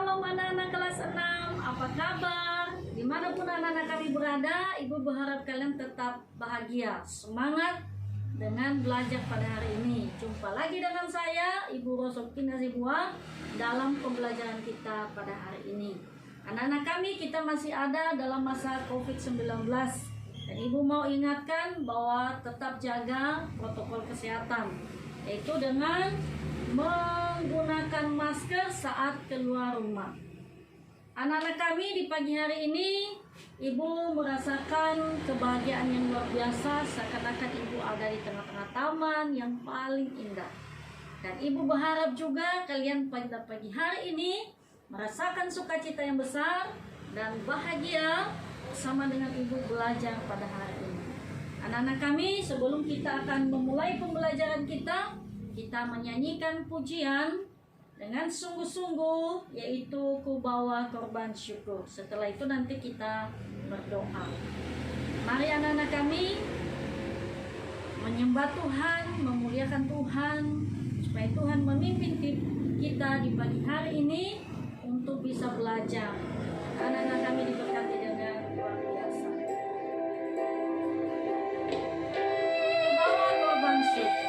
Shalom anak-anak kelas 6, apa kabar? Dimanapun anak-anak kami berada, Ibu berharap kalian tetap bahagia, semangat dengan belajar pada hari ini. Jumpa lagi dengan saya, Ibu Rosokin Hasibuan, dalam pembelajaran kita pada hari ini. Anak-anak kami, kita masih ada dalam masa COVID-19. Dan Ibu mau ingatkan bahwa tetap jaga protokol kesehatan, yaitu dengan menggunakan masker saat keluar rumah. Anak-anak kami, di pagi hari ini Ibu merasakan kebahagiaan yang luar biasa, seakan-akan Ibu ada di tengah-tengah taman yang paling indah. Dan Ibu berharap juga kalian pada pagi hari ini merasakan sukacita yang besar dan bahagia bersama dengan Ibu belajar pada hari ini. Anak-anak kami, sebelum kita akan memulai pembelajaran kita menyanyikan pujian dengan sungguh-sungguh, yaitu Ku Bawa Korban Syukur. Setelah itu nanti kita berdoa. Mari anak-anak kami menyembah Tuhan, memuliakan Tuhan, supaya Tuhan memimpin kita di pagi hari ini untuk bisa belajar. Anak-anak kami diberkati dengan luar biasa. Ku Bawa Korban Syukur.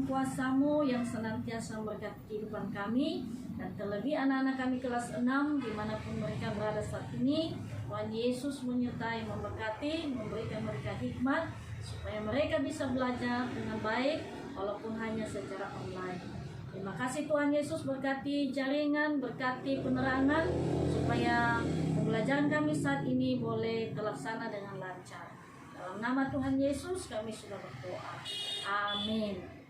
Kuasamu yang senantiasa memberkati kehidupan kami, dan terlebih anak-anak kami kelas 6 dimanapun mereka berada saat ini. Tuhan Yesus menyertai, memberkati, memberikan mereka hikmat supaya mereka bisa belajar dengan baik walaupun hanya secara online. Terima kasih Tuhan Yesus, berkati jaringan, berkati penerangan supaya pembelajaran kami saat ini boleh terlaksana dengan lancar. Dalam nama Tuhan Yesus kami sudah berdoa. Amin.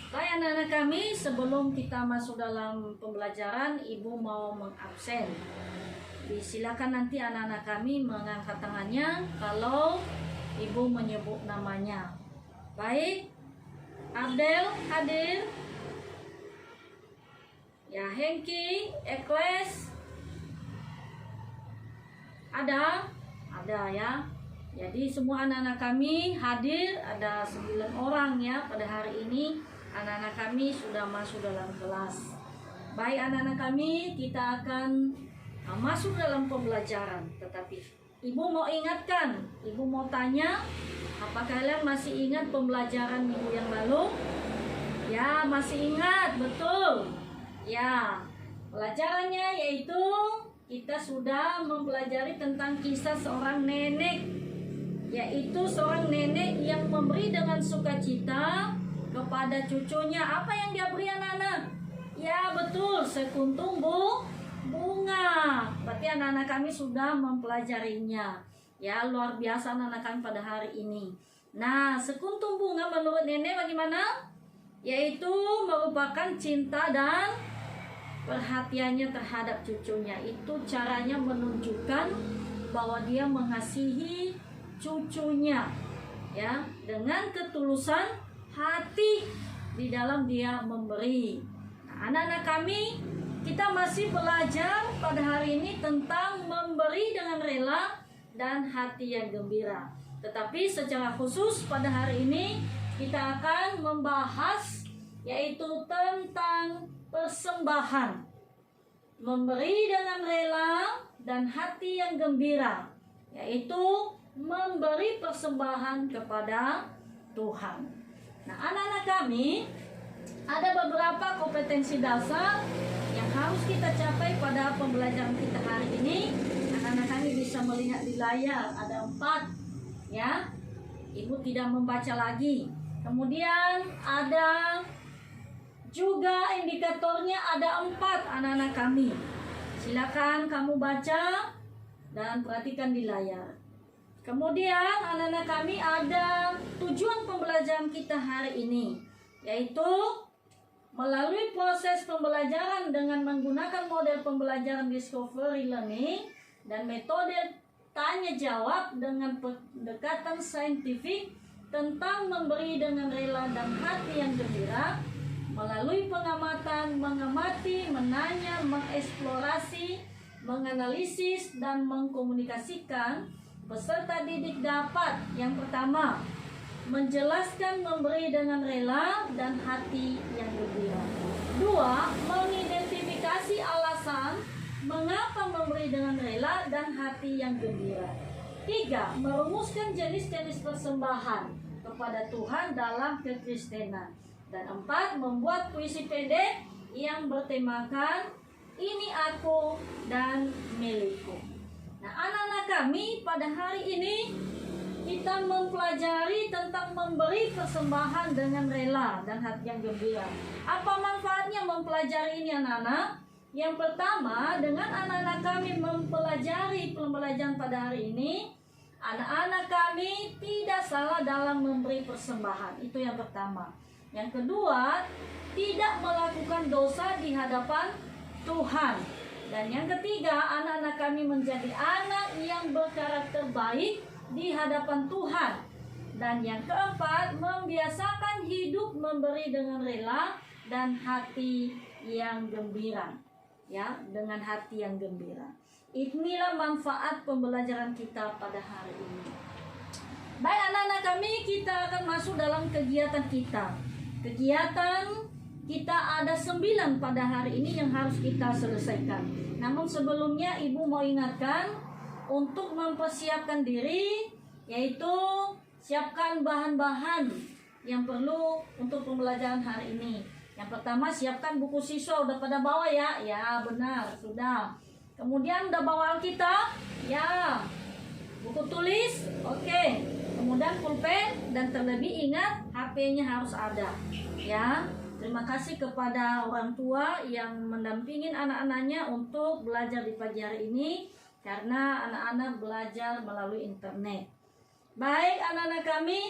Baik anak-anak kami, sebelum kita masuk dalam pembelajaran, Ibu mau mengabsen. Silakan nanti anak-anak kami mengangkat tangannya kalau Ibu menyebut namanya. Baik, Abdel hadir. Ya, Hengki, Ekles. Ada ya. Jadi semua anak-anak kami hadir, ada 9 orang ya pada hari ini. Anak-anak kami sudah masuk dalam kelas. Baik anak-anak kami, kita akan masuk dalam pembelajaran. Tetapi Ibu mau ingatkan, Ibu mau tanya, apakah kalian masih ingat pembelajaran minggu yang lalu? Ya, masih ingat, betul. Ya, pelajarannya yaitu kita sudah mempelajari tentang kisah seorang nenek, yaitu seorang nenek yang memberi dengan sukacita kepada cucunya. Apa yang dia beri anak-anak? Ya betul, sekuntum bunga. Berarti anak-anak kami sudah mempelajarinya. Ya, luar biasa anak-anak kami pada hari ini. Nah, sekuntum bunga menurut nenek bagaimana? Yaitu merupakan cinta dan perhatiannya terhadap cucunya. Itu caranya menunjukkan bahwa dia mengasihi cucunya, ya, dengan ketulusan hati di dalam dia memberi. Nah, anak-anak kami, kita masih belajar pada hari ini tentang memberi dengan rela dan hati yang gembira. Tetapi secara khusus pada hari ini kita akan membahas yaitu tentang persembahan. Memberi dengan rela dan hati yang gembira, yaitu memberi persembahan kepada Tuhan. Nah, anak-anak kami, ada beberapa kompetensi dasar yang harus kita capai pada pembelajaran kita hari ini. Anak-anak kami bisa melihat di layar, ada 4, ya. Ibu tidak membaca lagi. Kemudian ada juga indikatornya, ada 4 anak-anak kami. Silakan kamu baca dan perhatikan di layar. Kemudian anak-anak kami ada tujuan pembelajaran kita hari ini, yaitu melalui proses pembelajaran dengan menggunakan model pembelajaran discovery learning dan metode tanya jawab dengan pendekatan saintifik tentang memberi dengan rela dan hati yang gembira. Melalui pengamatan, mengamati, menanya, mengeksplorasi, menganalisis, dan mengkomunikasikan, peserta didik dapat yang pertama, menjelaskan memberi dengan rela dan hati yang gembira. 2, mengidentifikasi alasan mengapa memberi dengan rela dan hati yang gembira. 3, merumuskan jenis-jenis persembahan kepada Tuhan dalam kekristenan. Dan 4, membuat puisi pendek yang bertemakan ini aku dan milikku. Nah, anak-anak kami pada hari ini kita mempelajari tentang memberi persembahan dengan rela dan hati yang gembira. Apa manfaatnya mempelajari ini anak-anak? Yang pertama, dengan anak-anak kami mempelajari pembelajaran pada hari ini, anak-anak kami tidak salah dalam memberi persembahan. Itu yang pertama. Yang kedua, tidak melakukan dosa di hadapan Tuhan. Dan yang ketiga, anak-anak kami menjadi anak yang berkarakter baik di hadapan Tuhan. Dan yang keempat, membiasakan hidup memberi dengan rela dan hati yang gembira. Ya, dengan hati yang gembira. Inilah manfaat pembelajaran kita pada hari ini. Baik anak-anak kami, kita akan masuk dalam kegiatan kita. Kegiatan kita ada 9 pada hari ini yang harus kita selesaikan. Namun sebelumnya ibu mau ingatkan untuk mempersiapkan diri, yaitu siapkan bahan-bahan yang perlu untuk pembelajaran hari ini. Yang pertama, siapkan buku siswa. Udah pada bawa ya? Ya benar, sudah. Kemudian udah bawa Alkitab? Ya. Buku tulis? Oke. Kemudian pulpen, dan terlebih ingat HP-nya harus ada, ya. Terima kasih kepada orang tua yang mendampingin anak-anaknya untuk belajar di pagi hari ini, karena anak-anak belajar melalui internet. Baik anak-anak kami,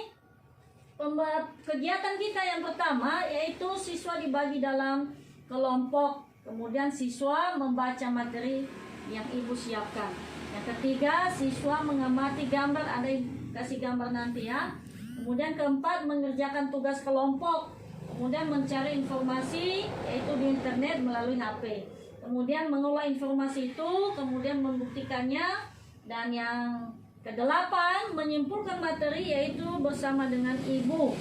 kegiatan kita yang pertama yaitu siswa dibagi dalam kelompok. Kemudian siswa membaca materi yang ibu siapkan. Yang ketiga, siswa mengamati gambar, ada kasih gambar nanti ya. Kemudian keempat, mengerjakan tugas kelompok. Kemudian mencari informasi yaitu di internet melalui HP. Kemudian mengolah informasi itu, kemudian membuktikannya. Dan yang kedelapan, menyimpulkan materi yaitu bersama dengan ibu.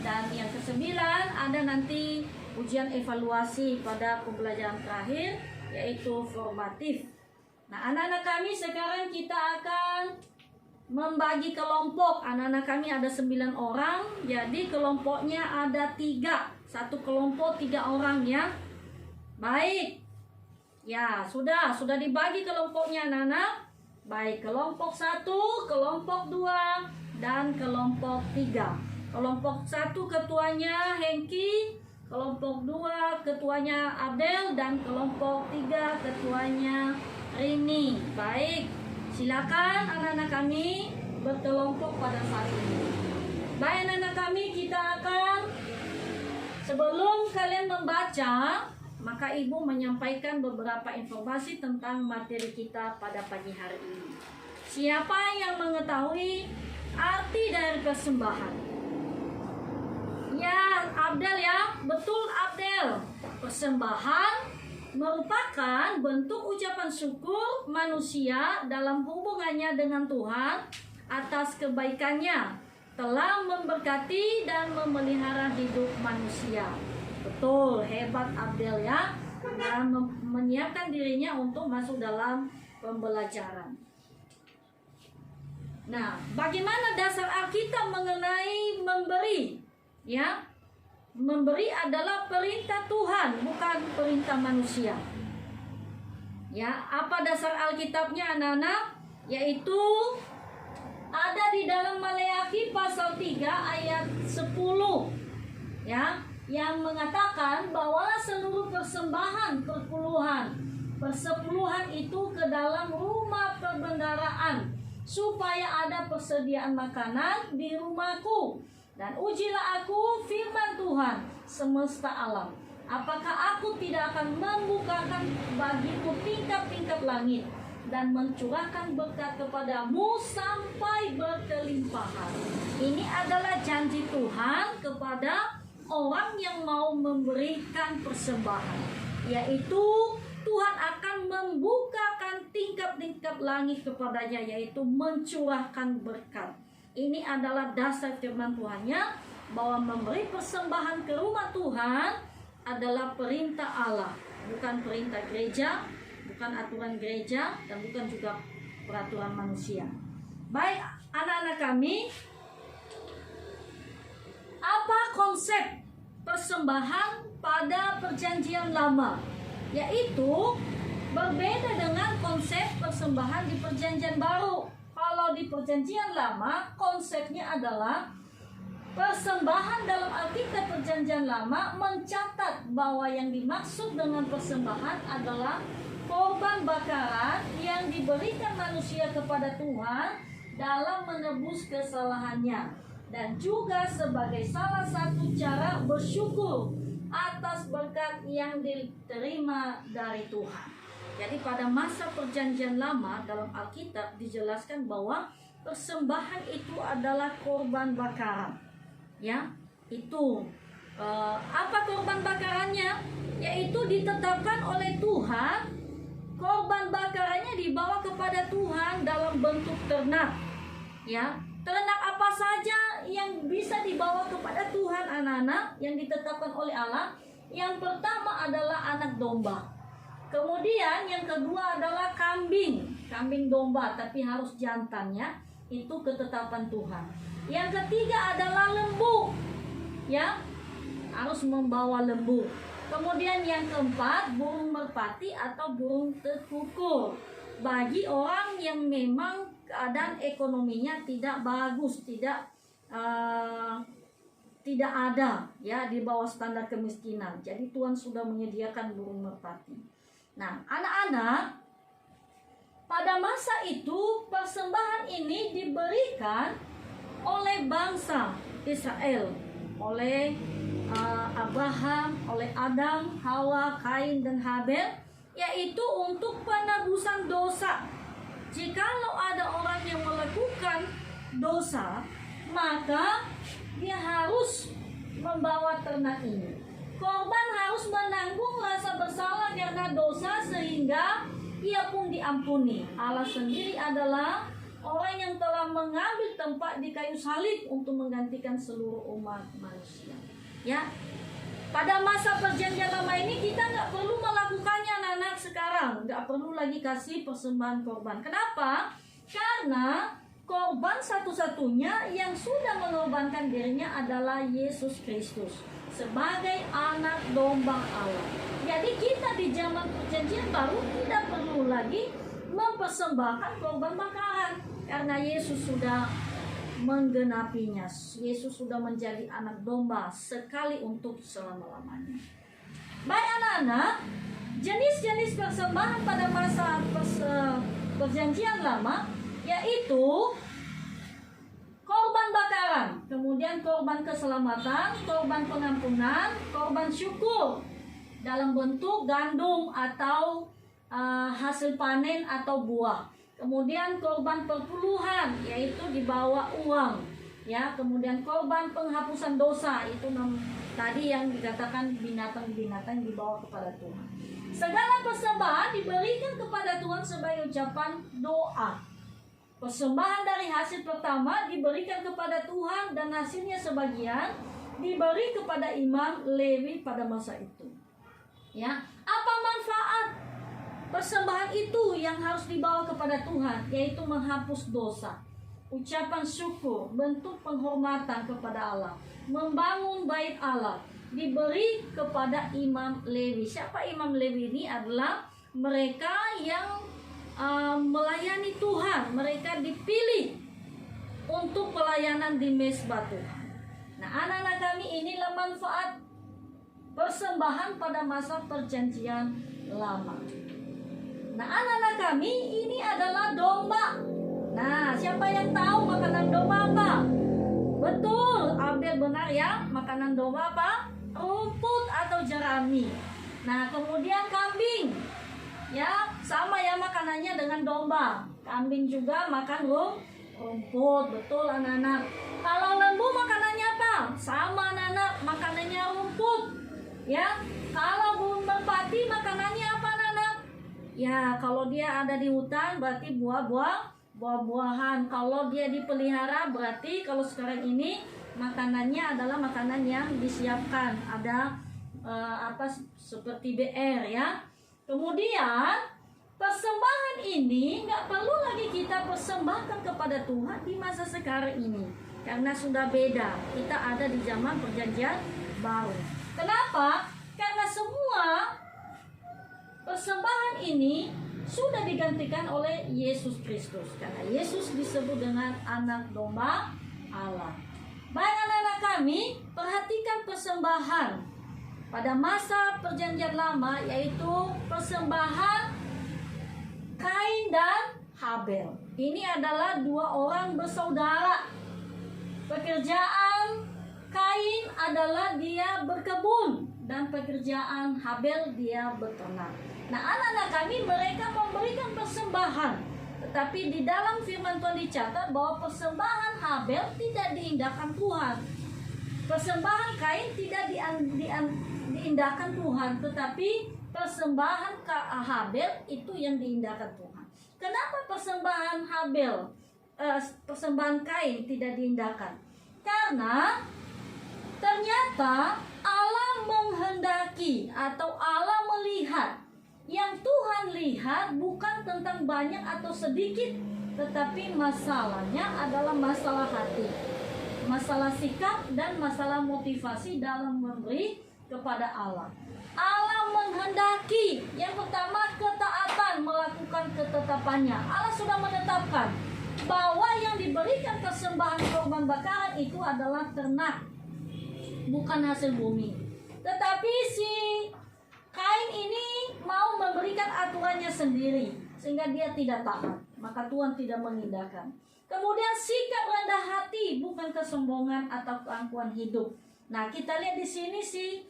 Dan yang kesembilan, ada nanti ujian evaluasi pada pembelajaran terakhir yaitu formatif. Nah, anak-anak kami sekarang kita akan membagi kelompok. Anak-anak kami ada 9 orang, jadi kelompoknya ada 3. Satu kelompok 3 orang ya. Baik. Ya, sudah dibagi kelompoknya anak-anak. Baik, kelompok 1, kelompok 2, dan kelompok 3. Kelompok 1 ketuanya Hengki, kelompok 2 ketuanya Abdel, dan kelompok 3 ketuanya Rini. Baik, silakan anak-anak kami berkelompok pada saat ini. Baik anak-anak kami, kita akan, sebelum kalian membaca, maka Ibu menyampaikan beberapa informasi tentang materi kita pada pagi hari ini. Siapa yang mengetahui arti dari persembahan? Ya, Abdel ya, betul Abdel. Persembahan merupakan bentuk ucapan syukur manusia dalam hubungannya dengan Tuhan atas kebaikannya telah memberkati dan memelihara hidup manusia. Betul, hebat Abdel ya, dan menyiapkan dirinya untuk masuk dalam pembelajaran. Nah, bagaimana dasar Alkitab mengenai memberi? Ya, memberi adalah perintah Tuhan, bukan perintah manusia. Ya, apa dasar Alkitabnya anak-anak? Yaitu ada di dalam Maleakhi pasal 3 ayat 10. Ya, yang mengatakan bahwa seluruh persembahan persepuluhan itu ke dalam rumah perbendaharaan, supaya ada persediaan makanan di rumahku. Dan ujilah aku firman Tuhan semesta alam, apakah aku tidak akan membukakan bagimu tingkap-tingkap langit dan mencurahkan berkat kepadamu sampai berkelimpahan. Ini adalah janji Tuhan kepada orang yang mau memberikan persembahan, yaitu Tuhan akan membukakan tingkap-tingkap langit kepadanya, yaitu mencurahkan berkat. Ini adalah dasar firman Tuhannya, bahwa memberi persembahan ke rumah Tuhan adalah perintah Allah, bukan perintah gereja, bukan aturan gereja, dan bukan juga peraturan manusia. Baik anak-anak kami, apa konsep persembahan pada perjanjian lama? Yaitu berbeda dengan konsep persembahan di perjanjian baru. Kalau di perjanjian lama, konsepnya adalah persembahan dalam Alkitab perjanjian lama mencatat bahwa yang dimaksud dengan persembahan adalah korban bakaran yang diberikan manusia kepada Tuhan dalam menebus kesalahannya, dan juga sebagai salah satu cara bersyukur atas berkat yang diterima dari Tuhan. Jadi pada masa perjanjian lama dalam Alkitab dijelaskan bahwa persembahan itu adalah korban bakaran. Ya, itu apa korban bakarannya? Yaitu ditetapkan oleh Tuhan. Korban bakarannya dibawa kepada Tuhan dalam bentuk ternak. Ya, ternak apa saja yang bisa dibawa kepada Tuhan anak-anak yang ditetapkan oleh Allah? Yang pertama adalah anak domba. Kemudian yang kedua adalah kambing domba, tapi harus jantannya, itu ketetapan Tuhan. Yang ketiga adalah lembu, ya, harus membawa lembu. Kemudian yang keempat, burung merpati atau burung tekukur, bagi orang yang memang keadaan ekonominya tidak bagus, tidak ada, ya, di bawah standar kemiskinan. Jadi Tuhan sudah menyediakan burung merpati. Nah, anak-anak, pada masa itu persembahan ini diberikan oleh bangsa Israel, oleh Abraham, oleh Adam, Hawa, Kain, dan Habel, yaitu untuk penebusan dosa. Jikalau ada orang yang melakukan dosa, maka dia harus membawa ternak ini. Korban harus menanggung rasa bersalah karena dosa sehingga ia pun diampuni. Allah sendiri adalah orang yang telah mengambil tempat di kayu salib untuk menggantikan seluruh umat manusia. Ya, pada masa perjanjian lama ini kita nggak perlu melakukannya anak-anak sekarang, nggak perlu lagi kasih persembahan korban. Kenapa? Karena korban satu-satunya yang sudah mengorbankan dirinya adalah Yesus Kristus sebagai anak domba Allah. Jadi kita di zaman perjanjian baru tidak perlu lagi mempersembahkan korban bakaran, karena Yesus sudah menggenapinya. Yesus sudah menjadi anak domba sekali untuk selama-lamanya. Baik anak-anak, jenis-jenis persembahan pada masa perjanjian lama yaitu korban bakaran, kemudian korban keselamatan, korban pengampunan, korban syukur dalam bentuk gandum atau hasil panen atau buah. Kemudian korban perpuluhan yaitu dibawa uang, ya. Kemudian korban penghapusan dosa itu tadi yang dikatakan binatang-binatang dibawa kepada Tuhan. Segala persembahan diberikan kepada Tuhan sebagai ucapan doa. Persembahan dari hasil pertama diberikan kepada Tuhan dan hasilnya sebagian diberi kepada imam Lewi pada masa itu. Ya, apa manfaat persembahan itu yang harus dibawa kepada Tuhan? Yaitu menghapus dosa, ucapan syukur, bentuk penghormatan kepada Allah, membangun bait Allah, diberi kepada imam Lewi. Siapa imam Lewi ini? Adalah mereka yang melayani Tuhan. Mereka dipilih untuk pelayanan di mezbah Tuhan. Nah, anak-anak kami, inilah manfaat persembahan pada masa perjanjian lama. Nah, anak-anak kami, ini adalah domba. Nah, siapa yang tahu makanan domba apa? Betul, Abel benar ya. Makanan domba apa? Rumput atau jerami. Nah, kemudian kambing. Ya, sama ya makanannya dengan domba. Kambing juga makan rumput. Betul anak-anak. Kalau lembu makanannya apa? Sama anak-anak, makanannya rumput. Ya, kalau merpati makanannya apa anak-anak? Ya, kalau dia ada di hutan berarti buah-buahan. Kalau dia dipelihara berarti kalau sekarang ini makanannya adalah makanan yang disiapkan. Ada seperti BR ya. Kemudian persembahan ini nggak perlu lagi kita persembahkan kepada Tuhan di masa sekarang ini, karena sudah beda. Kita ada di zaman perjanjian baru. Kenapa? Karena semua persembahan ini sudah digantikan oleh Yesus Kristus. Karena Yesus disebut dengan anak domba Allah. Baik anak-anak kami, perhatikan persembahan pada masa perjanjian lama, yaitu persembahan Kain dan Habel. Ini adalah dua orang bersaudara. Pekerjaan Kain adalah dia berkebun dan pekerjaan Habel dia beternak. Nah, anak-anak kami, mereka memberikan persembahan, tetapi di dalam firman Tuhan dicatat bahwa persembahan Habel tidak diindahkan Tuhan. Persembahan Kain tidak diindahkan Tuhan, tetapi persembahan Habel itu yang diindahkan Tuhan. Kenapa persembahan Kain tidak diindahkan? Karena ternyata Allah menghendaki atau Allah melihat, yang Tuhan lihat bukan tentang banyak atau sedikit, tetapi masalahnya adalah masalah hati, masalah sikap dan masalah motivasi dalam memberi kepada Allah. Allah menghendaki yang pertama ketaatan, melakukan ketetapannya. Allah sudah menetapkan bahwa yang diberikan persembahan korban bakaran itu adalah ternak, bukan hasil bumi. Tetapi si Kain ini mau memberikan aturannya sendiri, sehingga dia tidak taat, maka Tuhan tidak mengindahkan. Kemudian sikap rendah hati, bukan kesombongan atau keangkuhan hidup. Nah, kita lihat di sini si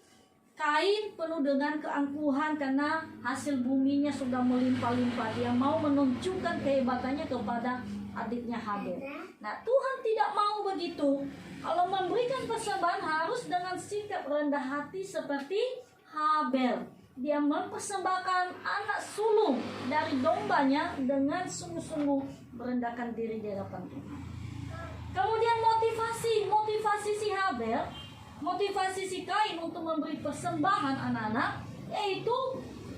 Kain penuh dengan keangkuhan karena hasil buminya sudah melimpah-limpah. Dia mau menunjukkan kehebatannya kepada adiknya Habel. Nah, Tuhan tidak mau begitu. Kalau memberikan persembahan harus dengan sikap rendah hati seperti Habel. Dia mempersembahkan anak sulung dari dombanya dengan sungguh-sungguh merendahkan diri di hadapan Tuhan. Kemudian motivasi si Habel, motivasi si Kain untuk memberi persembahan anak-anak, yaitu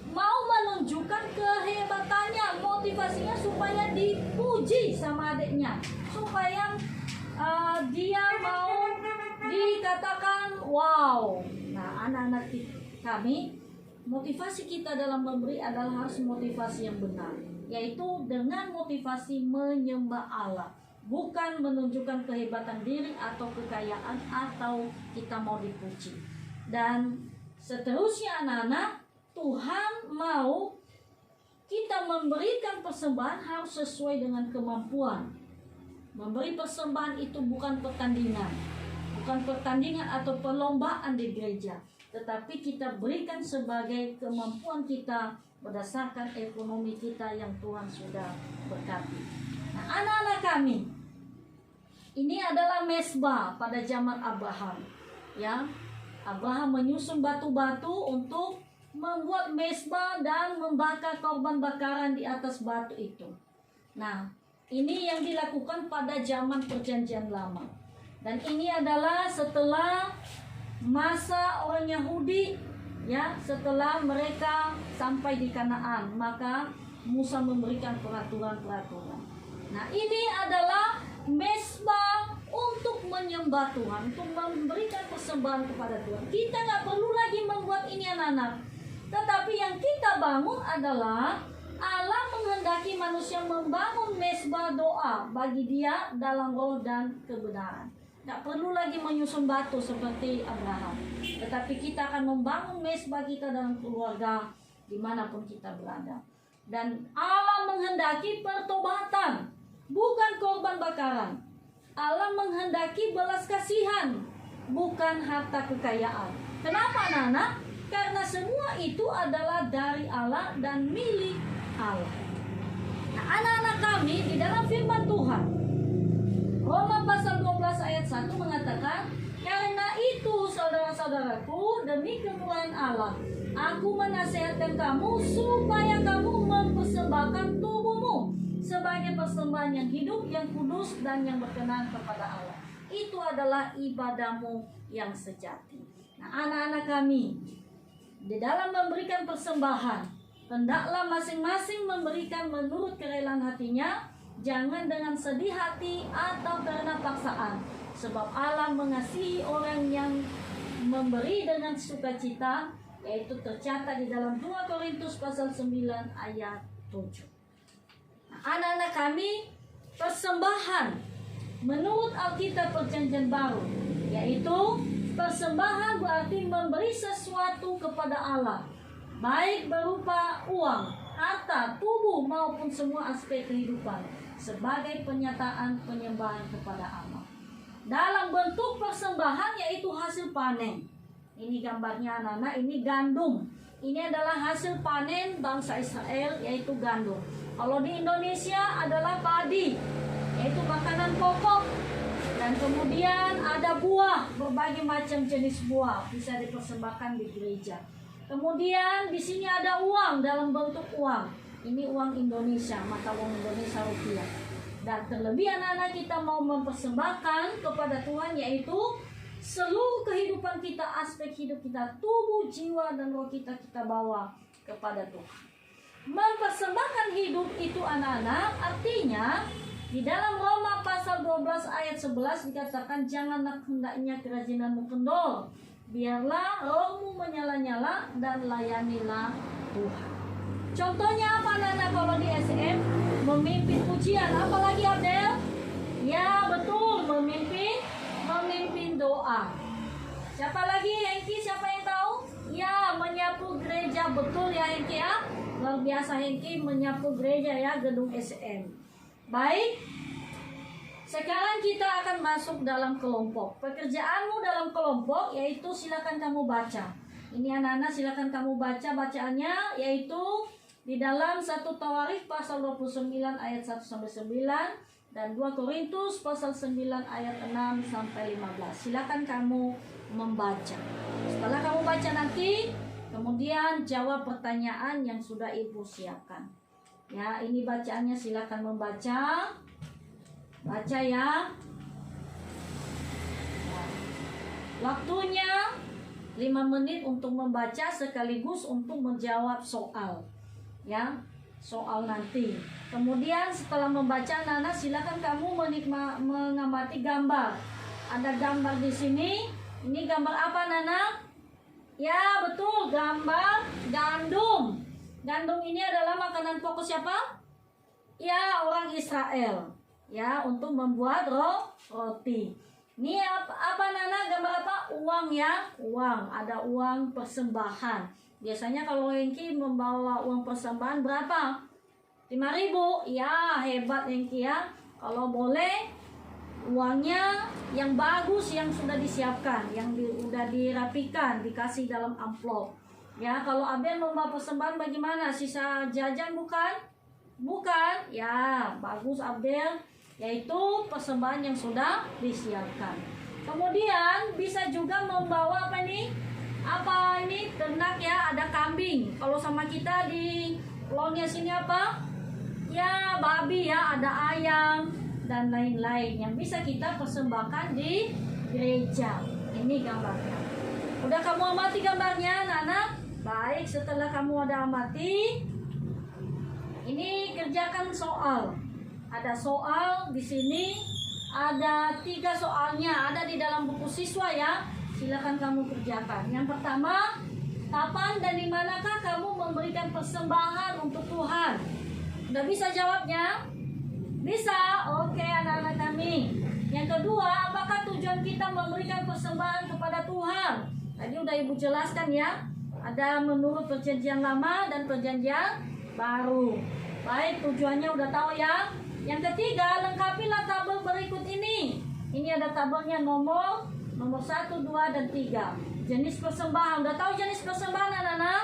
mau menunjukkan kehebatannya. Motivasinya supaya dipuji sama adiknya, supaya dia mau dikatakan wow. Nah, anak-anak kami, motivasi kita dalam memberi adalah harus motivasi yang benar, yaitu dengan motivasi menyembah Allah, bukan menunjukkan kehebatan diri atau kekayaan atau kita mau dipuji. Dan seterusnya anak-anak, Tuhan mau kita memberikan persembahan harus sesuai dengan kemampuan. Memberi persembahan itu bukan pertandingan. Bukan pertandingan atau perlombaan di gereja. Tetapi kita berikan sebagai kemampuan kita berdasarkan ekonomi kita yang Tuhan sudah berkati. Nah, anak-anak kami, ini adalah mezbah pada zaman Abraham. Ya, Abraham menyusun batu-batu untuk membuat mezbah dan membakar korban bakaran di atas batu itu. Nah, ini yang dilakukan pada zaman Perjanjian Lama. Dan ini adalah setelah masa orang Yahudi, ya, setelah mereka sampai di Kanaan, maka Musa memberikan peraturan-peraturan. Nah, ini adalah mezbah untuk menyembah Tuhan, untuk memberikan persembahan kepada Tuhan. Kita nggak perlu lagi membuat ini anak-anak. Tetapi yang kita bangun adalah Allah menghendaki manusia membangun mezbah doa bagi dia dalam roh dan kebenaran. Tidak perlu lagi menyusun batu seperti Abraham. Tetapi kita akan membangun mezbah kita dalam keluarga dimanapun kita berada. Dan Allah menghendaki pertobatan, bukan korban bakaran. Allah menghendaki belas kasihan, bukan harta kekayaan. Kenapa anak-anak? Karena semua itu adalah dari Allah dan milik Allah. Nah, anak-anak kami di dalam firman Tuhan, Roma pasal 12 ayat 1 mengatakan, karena itu saudara-saudaraku, demi kemurahan Allah, aku menasihatkan kamu supaya kamu mempersembahkan tubuhmu sebagai persembahan yang hidup, yang kudus, dan yang berkenan kepada Allah. Itu adalah ibadahmu yang sejati. Nah, anak-anak kami, di dalam memberikan persembahan, hendaklah masing-masing memberikan menurut kerelaan hatinya, jangan dengan sedih hati atau karena paksaan. Sebab Allah mengasihi orang yang memberi dengan sukacita, yaitu tercatat di dalam 2 Korintus pasal 9 ayat 7. Nah, anak-anak kami, persembahan menurut Alkitab Perjanjian Baru, yaitu persembahan berarti memberi sesuatu kepada Allah, baik berupa uang, harta, tubuh maupun semua aspek kehidupan, sebagai penyataan penyembahan kepada Allah. Dalam bentuk persembahan yaitu hasil panen. Ini gambarnya anak-anak, ini gandum. Ini adalah hasil panen bangsa Israel, yaitu gandum. Kalau di Indonesia adalah padi, yaitu makanan pokok. Dan kemudian ada buah, berbagai macam jenis buah bisa dipersembahkan di gereja. Kemudian di sini ada uang dalam bentuk uang. Ini uang Indonesia, mata uang Indonesia rupiah. Dan terlebih anak-anak kita mau mempersembahkan kepada Tuhan, yaitu seluruh kehidupan kita, aspek hidup kita, tubuh, jiwa, dan roh kita bawa kepada Tuhan. Mempersembahkan hidup itu anak-anak artinya di dalam Roma pasal 12 ayat 11 dikatakan, janganlah hendaknya kerajinanmu kendor, biarlah rohmu menyala-nyala dan layanilah Tuhan. Contohnya apa anak-anak kalau di SM? Memimpin pujian, apalagi Abdel? Ya betul, memimpin doa. Siapa lagi Hengki, siapa yang tahu? Ya, menyapu gereja, betul ya Hengki ya. Luar biasa Hengki menyapu gereja ya, gedung SM. Baik, sekarang kita akan masuk dalam kelompok. Pekerjaanmu dalam kelompok yaitu silakan kamu baca. Ini anak-anak silakan kamu baca bacaannya, yaitu di dalam 1 Tawarikh pasal 29 ayat 1-9 dan 2 Korintus pasal 9 ayat 6-15. Silakan kamu membaca. Setelah kamu baca nanti, kemudian jawab pertanyaan yang sudah Ibu siapkan. Ya, ini bacaannya, silakan membaca. Baca ya. Waktunya 5 menit untuk membaca sekaligus untuk menjawab soal. Ya, soal nanti. Kemudian setelah membaca anak-anak silakan kamu mengamati gambar. Ada gambar di sini. Ini gambar apa anak-anak? Ya, betul, gambar gandum. Gandum ini adalah makanan pokok siapa? Ya, orang Israel. ya untuk membuat roti. Ini apa Nana, gambar apa? Uang ya, uang. Ada uang persembahan. Biasanya kalau Hengki membawa uang persembahan berapa? 5.000. Ya, hebat Hengki ya. Kalau boleh uangnya yang bagus, yang sudah disiapkan, yang udah dirapikan, dikasih dalam amplop. Ya, kalau Abel membawa persembahan bagaimana? Sisa jajan bukan? Bukan. Ya, bagus Abel, yaitu persembahan yang sudah disiapkan. Kemudian bisa juga membawa apa nih? Apa ini? Ternak ya, ada kambing. Kalau sama kita di Polonia sini apa? Ya, babi ya, ada ayam dan lain-lain yang bisa kita persembahkan di gereja. Ini gambarnya. Udah kamu amati gambarnya, Nana? Baik, setelah kamu ada amati, ini kerjakan soal. Ada soal di sini, ada 3 soalnya, ada di dalam buku siswa ya. Silakan kamu kerjakan. Yang pertama, kapan dan di manakah kamu memberikan persembahan untuk Tuhan? Udah bisa jawabnya? Bisa? Oke, anak-anak kami. Yang kedua, apakah tujuan kita memberikan persembahan kepada Tuhan? Tadi udah Ibu jelaskan ya. Ada menurut perjanjian lama dan perjanjian baru. Baik, tujuannya udah tahu ya. Yang ketiga, lengkapilah tabel berikut ini. Ini ada tabelnya nomor 1, 2, dan 3. Jenis persembahan. Udah tahu jenis persembahan anak-anak?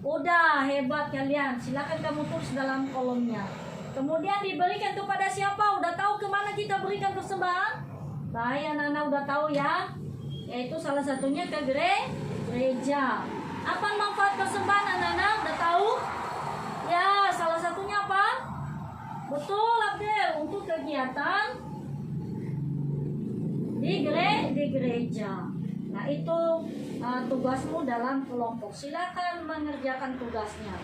Udah, hebat kalian. Silakan kamu tulis dalam kolomnya. Kemudian diberikan kepada siapa? Udah tahu kemana kita berikan persembahan? Baik, anak-anak udah tahu ya. Yaitu salah satunya ke gereja. Apa manfaat persembahan anak-anak? Udah tahu? Ya, salah satunya apa? Betul, Abdel. Untuk kegiatan di gereja. Nah, itu tugasmu dalam kelompok. Silakan mengerjakan tugasnya.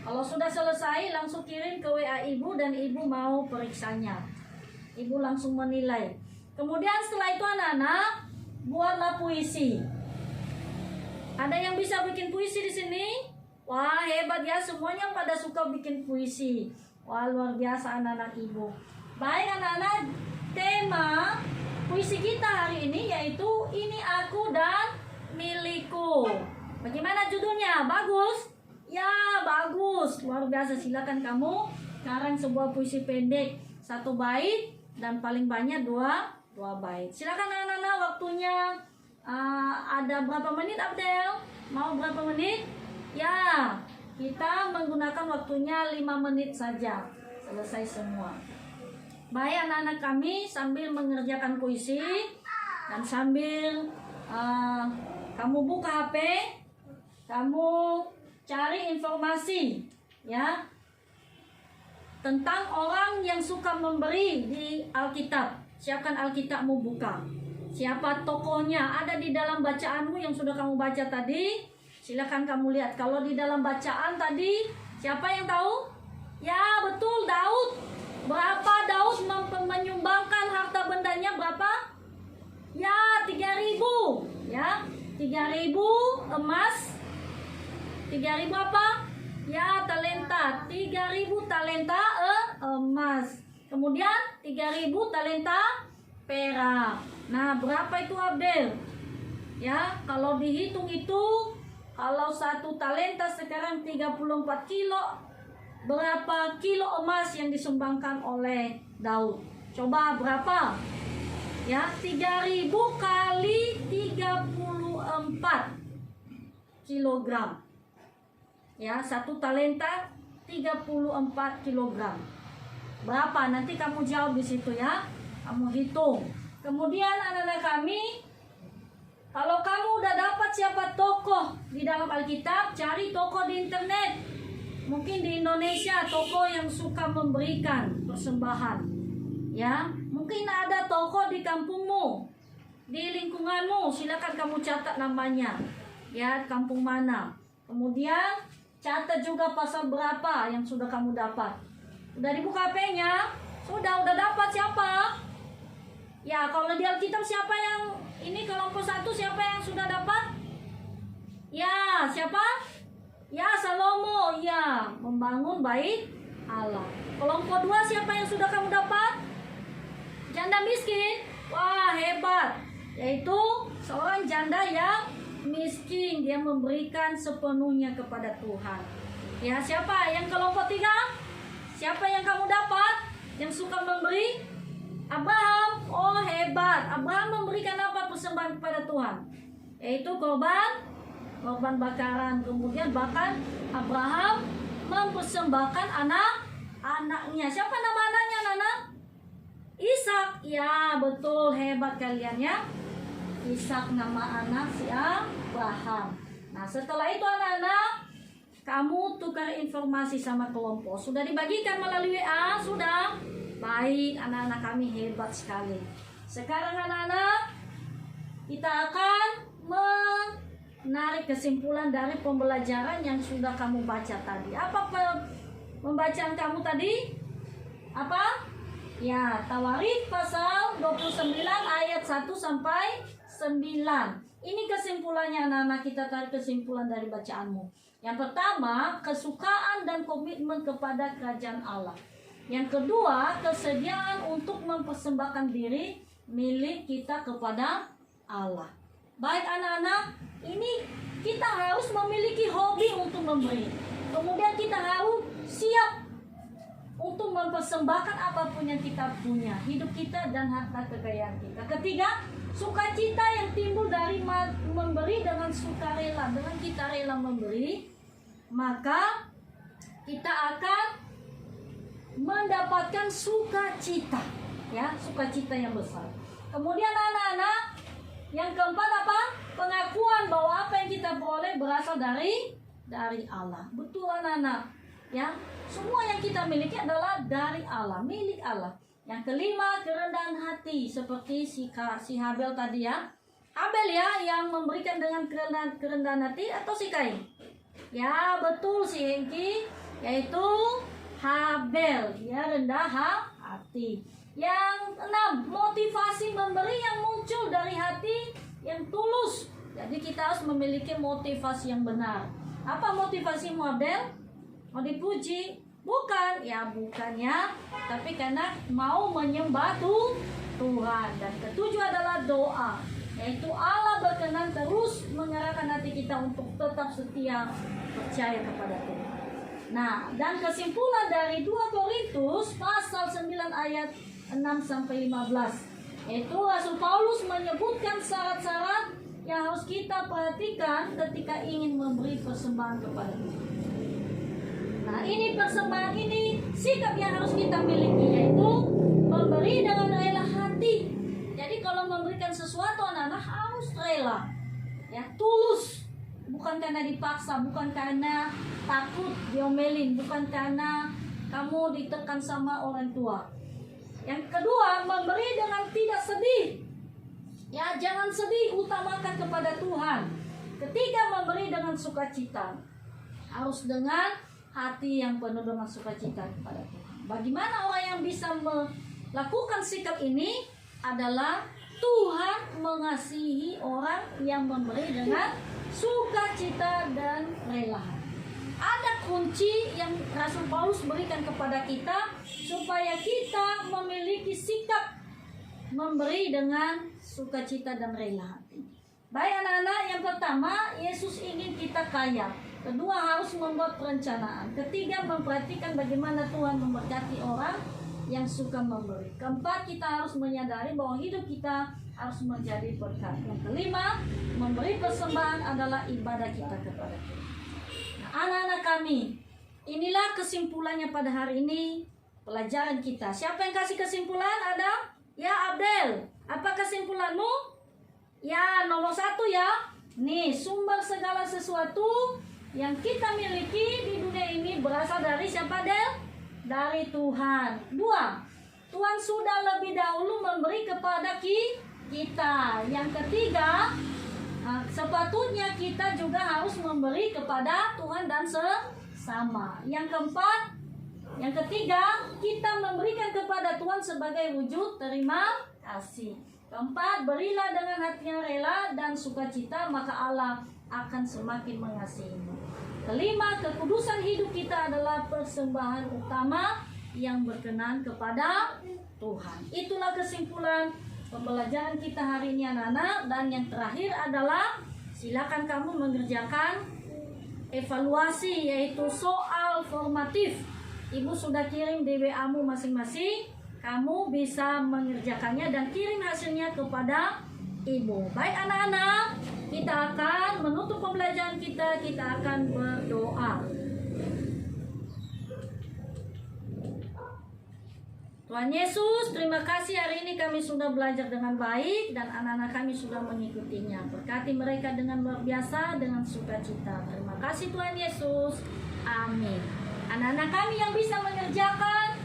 Kalau sudah selesai, langsung kirim ke WA Ibu dan Ibu mau periksanya. Ibu langsung menilai. Kemudian setelah itu anak-anak, buatlah puisi. Ada yang bisa bikin puisi di sini? Wah, hebat ya, semuanya pada suka bikin puisi. Wah, luar biasa anak-anak Ibu. Baik anak-anak, tema puisi kita hari ini yaitu Ini Aku dan Milikku. Bagaimana judulnya? Bagus? Ya, bagus. Luar biasa. Silakan kamu karang sebuah puisi pendek 1 bait dan paling banyak 2 bait. Silakan anak-anak, waktunya ada berapa menit Abdel? Mau berapa menit? Ya, kita menggunakan waktunya 5 menit saja. Selesai semua. Baik anak-anak kami, sambil mengerjakan puisi dan sambil kamu buka HP, kamu cari informasi ya tentang orang yang suka memberi di Alkitab. Siapkan Alkitabmu, buka. Siapa tokohnya ada di dalam bacaanmu yang sudah kamu baca tadi. Silakan kamu lihat. Kalau di dalam bacaan tadi, siapa yang tahu? Ya, betul, Daud. Berapa Daud menyumbangkan harta bendanya berapa? Ya, 3.000. Ya, 3.000 emas. 3.000 apa? Ya, talenta. 3.000 talenta emas. Kemudian 3.000 talenta perak. Nah, berapa itu Abdel? Ya, kalau dihitung itu, kalau 1 talenta sekarang 34 kilo. Berapa kilo emas yang disumbangkan oleh Daud? Coba berapa? Ya, 3.000 kali 34 kilogram. Ya, 1 talenta 34 kilogram. Berapa? Nanti kamu jawab di situ ya. Kamu hitung. Kemudian anak-anak kami, kalau kamu udah dapat siapa tokoh di dalam Alkitab, cari tokoh di internet. Mungkin di Indonesia tokoh yang suka memberikan persembahan. Ya, mungkin ada tokoh di kampungmu, di lingkunganmu. Silakan kamu catat namanya. Ya, kampung mana. Kemudian catat juga pasal berapa yang sudah kamu dapat. Udah dibuka HP-nya? Sudah dapat siapa? Ya, kalau di Alkitab siapa yang ini kelompok 1 siapa yang sudah dapat? Ya, siapa? Ya, Salomo. Ya, membangun bait Allah. Kelompok 2, siapa yang sudah kamu dapat? Janda miskin. Wah, hebat. Yaitu seorang janda yang miskin, dia memberikan sepenuhnya kepada Tuhan. Ya, siapa yang kelompok 3? Siapa yang kamu dapat yang suka memberi? Abraham. Oh, hebat. Abraham memberikan apa persembahan kepada Tuhan? Yaitu korban bakaran. Kemudian bahkan Abraham mempersembahkan anaknya. Siapa nama anaknya, Nana? Ishak. Ya, betul, hebat kalian ya. Ishak nama anak si Abraham. Nah, setelah itu anak-anak, kamu tukar informasi sama kelompok. Sudah dibagikan melalui WA? Sudah? Baik, anak-anak kami hebat sekali. Sekarang anak-anak, kita akan menarik kesimpulan dari pembelajaran yang sudah kamu baca tadi. Apa pembacaan kamu tadi? Apa? Ya, Tawarikh pasal 29 ayat 1 sampai 9. Ini kesimpulannya anak-anak, kita tarik kesimpulan dari bacaanmu. Yang pertama, kesukaan dan komitmen kepada kerajaan Allah. Yang kedua, kesediaan untuk mempersembahkan diri milik kita kepada Allah. Baik anak-anak, ini kita harus memiliki hobi untuk memberi. Kemudian kita harus siap untuk mempersembahkan apapun yang kita punya, hidup kita dan harta kekayaan kita. Ketiga, sukacita yang timbul dari memberi dengan sukarela. Dengan kita rela memberi, maka kita akan mendapatkan sukacita, ya, sukacita yang besar. Kemudian anak-anak, yang keempat apa? Pengakuan bahwa apa yang kita peroleh berasal dari Allah. Betul anak-anak, ya. Semua yang kita miliki adalah dari Allah, milik Allah. Yang kelima, kerendahan hati, seperti si Habel tadi ya. Habel ya yang memberikan dengan kerendahan hati, atau si Kain? Ya, betul si Hengki, yaitu Habel, ya, rendah hati. Yang enam, motivasi memberi yang muncul dari hati yang tulus. Jadi kita harus memiliki motivasi yang benar. Apa motivasimu, Habel? Mau dipuji? Bukan, ya bukannya, tapi karena mau menyembah Tuhan. Dan ketujuh adalah doa, yaitu Allah berkenan terus mengarahkan hati kita untuk tetap setia percaya kepada Tuhan. Nah, dan kesimpulan dari 2 Korintus pasal 9 ayat 6 sampai 15, yaitu Rasul Paulus menyebutkan syarat-syarat yang harus kita perhatikan ketika ingin memberi persembahan kepada Tuhan. Nah, ini persembahan ini, sikap yang harus kita miliki, yaitu memberi dengan rela hati. Jadi kalau memberikan sesuatu anak-anak harus rela, ya, tulus, bukan karena dipaksa, bukan karena takut diomelin, bukan karena kamu ditekan sama orang tua. Yang kedua, memberi dengan tidak sedih, ya, jangan sedih, utamakan kepada Tuhan. Ketiga, memberi dengan sukacita, harus dengan hati yang penuh dengan sukacita kepada Tuhan. Bagaimana orang yang bisa melakukan sikap ini? Adalah Tuhan mengasihi orang yang memberi dengan sukacita dan rela. Ada kunci yang Rasul Paulus berikan kepada kita supaya kita memiliki sikap memberi dengan sukacita dan rela hati. Baik anak-anak, yang pertama, Yesus ingin kita kaya. Kedua, harus membuat perencanaan. Ketiga, memperhatikan bagaimana Tuhan memberkati orang yang suka memberi. Keempat, kita harus menyadari bahwa hidup kita harus menjadi berkat. Yang kelima, memberi persembahan adalah ibadah kita kepada Tuhan. Nah, anak-anak kami, inilah kesimpulannya pada hari ini pelajaran kita. Siapa yang kasih kesimpulan? Ada? Ya, Abdel. Apa kesimpulanmu? Ya, nomor 1 ya. Nih, sumber segala sesuatu yang kita miliki di dunia ini berasal dari siapa, Del? Dari Tuhan. 2, Tuhan sudah lebih dahulu memberi kepada kita. Yang ketiga, sepatutnya kita juga harus memberi kepada Tuhan dan sesama. Yang keempat, yang ketiga, kita memberikan kepada Tuhan sebagai wujud terima kasih. Keempat, berilah dengan hati yang rela dan sukacita, maka Allah akan semakin mengasihimu. Kelima, kekudusan hidup kita adalah persembahan utama yang berkenan kepada Tuhan. Itulah kesimpulan pembelajaran kita hari ini anak-anak. Dan yang terakhir adalah silakan kamu mengerjakan evaluasi, yaitu soal formatif. Ibu sudah kirim di WA-mu masing-masing. Kamu bisa mengerjakannya dan kirim hasilnya kepada ibu. Baik anak-anak, kita akan menutup pembelajaran kita. Kita akan berdoa. Tuhan Yesus, terima kasih hari ini kami sudah belajar dengan baik dan anak-anak kami sudah mengikutinya. Berkati mereka dengan luar biasa, dengan sukacita. Terima kasih Tuhan Yesus. Amin. Anak-anak kami yang bisa mengerjakan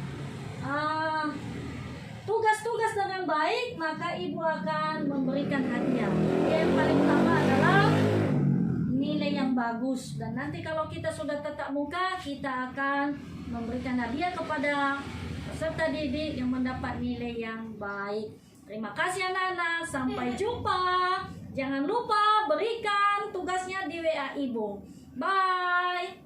tugas-tugas dengan baik, maka ibu akan memberikan hadiah. Yang paling utama adalah nilai yang bagus. Dan nanti kalau kita sudah tatap muka, kita akan memberikan hadiah kepada peserta didik yang mendapat nilai yang baik. Terima kasih anak-anak, sampai jumpa. Jangan lupa berikan tugasnya di WA ibu. Bye.